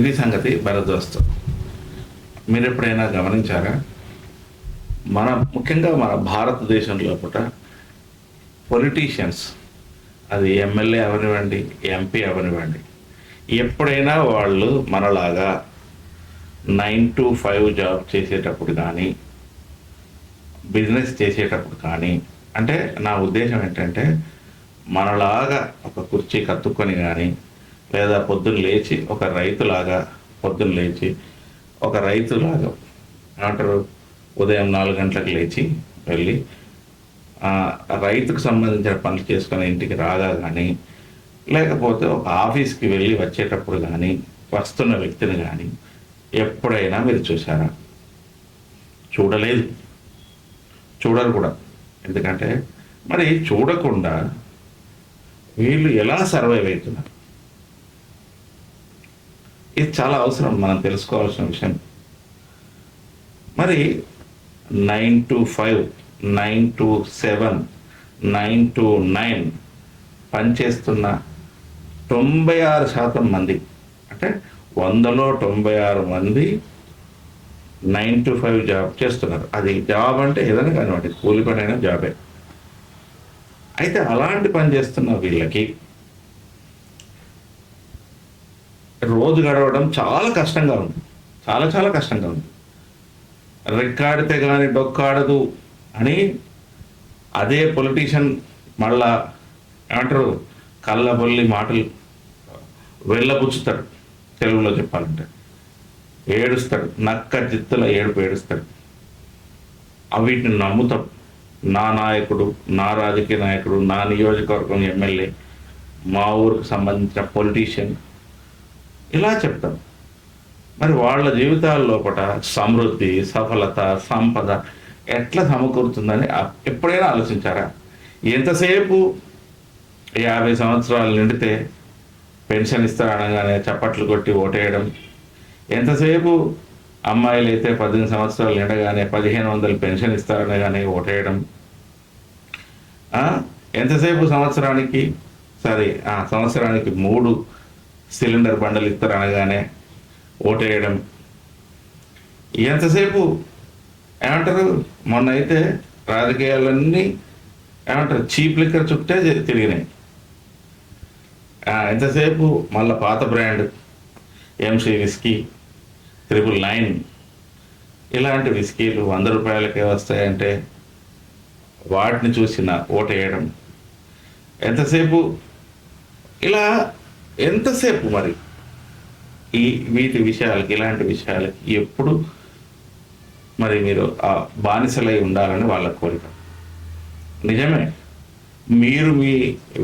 ఇది సంగతి భరద్వాస్తో. మీరు ఎప్పుడైనా గమనించారా, ముఖ్యంగా మన భారతదేశంలో పూట పొలిటీషియన్స్, అది ఎమ్మెల్యే అవనివ్వండి, ఎంపీ అవనివ్వండి, ఎప్పుడైనా వాళ్ళు మనలాగా 9 to 5 జాబ్ చేసేటప్పుడు కానీ, బిజినెస్ చేసేటప్పుడు కానీ, అంటే నా ఉద్దేశం ఏంటంటే మనలాగా ఒక కుర్చీ కత్తుక్కొని కానీ, లేదా పొద్దున్న లేచి ఒక రైతులాగా ఏమంటారు, ఉదయం 4 గంటలకు లేచి వెళ్ళి రైతుకు సంబంధించిన పనులు చేసుకొని ఇంటికి రాగా కానీ, లేకపోతే ఒక ఆఫీస్కి వెళ్ళి వచ్చేటప్పుడు కానీ, వస్తున్న వ్యక్తిని కానీ ఎప్పుడైనా మీరు చూసారా? చూడలేదు, చూడరు కూడా. ఎందుకంటే మరి చూడకుండా వీళ్ళు ఎలా సర్వైవ్ అవుతున్నారు? ఇది చాలా అవసరం, మనం తెలుసుకోవాల్సిన విషయం. మరి 9 to 5, 9 to 7, 9 to 9 పనిచేస్తున్న 96% మంది, అంటే 100లో 96 మంది 9 to 5 జాబ్ చేస్తున్నారు. అది జాబ్ అంటే ఏదైనా కానివ్వండి, కూలి పని అయినా జాబే. అయితే అలాంటి పని చేస్తున్న వీళ్ళకి రోజు గడవడం చాలా కష్టంగా ఉంది, చాలా చాలా కష్టంగా ఉంది. రెక్కాడితే కానీ డొక్కాడదు అని అదే పొలిటీషియన్ మళ్ళా ఏమంటారు, కళ్ళబొల్లి మాటలు వెళ్ళబుచ్చుతాడు. తెలుగులో చెప్పాలంటే ఏడుస్తాడు, నక్క జిత్తుల ఏడుపు ఏడుస్తాడు. వీటిని నమ్ముతాం. నా నాయకుడు, నా రాజకీయ నాయకుడు, నా నియోజకవర్గం ఎమ్మెల్యే, మా ఊరికి సంబంధించిన పొలిటీషియన్, ఇలా చెప్తాం. మరి వాళ్ళ జీవితాల లోపల సమృద్ధి, సఫలత, సంపద ఎట్లా సమకూరుతుందని ఎప్పుడైనా ఆలోచించారా? ఎంతసేపు 50 సంవత్సరాలు నిండితే పెన్షన్ ఇస్తారనగానే చప్పట్లు కొట్టి ఓటేయడం, ఎంతసేపు అమ్మాయిలు అయితే 18 సంవత్సరాలు నిండగానే 1500 పెన్షన్ ఇస్తారనగానే ఓటేయడం, ఎంతసేపు సంవత్సరానికి 3 సిలిండర్ బండలు ఇస్తారనగానే ఓటేయడం, ఎంతసేపు ఏమంటారు, మొన్న అయితే రాజకీయాలన్నీ ఏమంటారు చీప్ లిక్కర్ చుట్టే తిరిగినాయి. ఎంతసేపు మళ్ళీ పాత బ్రాండ్ ఎంసీ విస్కీ, 999 ఇలాంటి విస్కీలు 100 రూపాయలకే వస్తాయంటే వాటిని చూసిన ఓటేయడం, ఎంతసేపు ఇలా ఎంతసేపు మరి ఇలాంటి విషయాలకి ఎప్పుడు మరి మీరు బానిసలై ఉండాలని వాళ్ళ కోరిక. నిజమే, మీరు మీ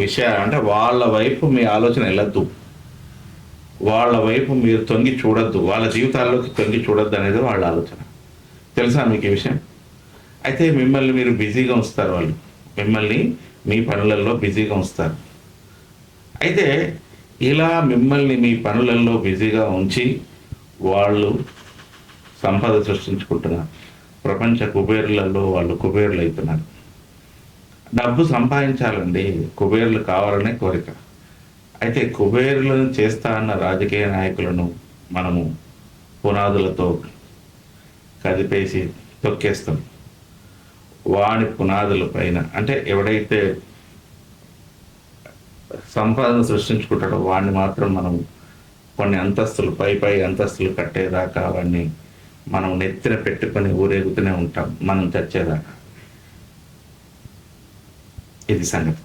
విషయాలు అంటే వాళ్ళ వైపు మీ ఆలోచన వెళ్ళద్దు, వాళ్ళ వైపు మీరు తొంగి చూడొద్దు, వాళ్ళ జీవితాల్లోకి తొంగి చూడొద్దు అనేది వాళ్ళ ఆలోచన. తెలుసా మీకు ఈ విషయం? అయితే మిమ్మల్ని మీరు బిజీగా ఉంచుతారు, వాళ్ళు మిమ్మల్ని మీ పనులలో బిజీగా ఉంచుతారు. అయితే ఇలా మిమ్మల్ని మీ పనులలో బిజీగా ఉంచి వాళ్ళు సంపద సృష్టించుకుంటున్నారు. ప్రపంచ కుబేరులలో వాళ్ళు కుబేరులు అవుతున్నారు. డబ్బు సంపాదించాలండి, కుబేరులు కావాలనే కోరిక. అయితే కుబేరులను చేస్తా అన్న రాజకీయ నాయకులను మనము పునాదులతో కదిపేసి తొక్కేస్తాం. వాని పునాదుల పైన, అంటే ఎవడైతే సంపాదన సృష్టించుకుంటాడో వాడిని మాత్రం మనం కొన్ని అంతస్తులు పై అంతస్తులు కట్టేదాకా వాడిని మనం నెత్తిన పెట్టుకొని ఊరేగుతూనే ఉంటాం మనం చచ్చేదాకా. ఇది సంగతి.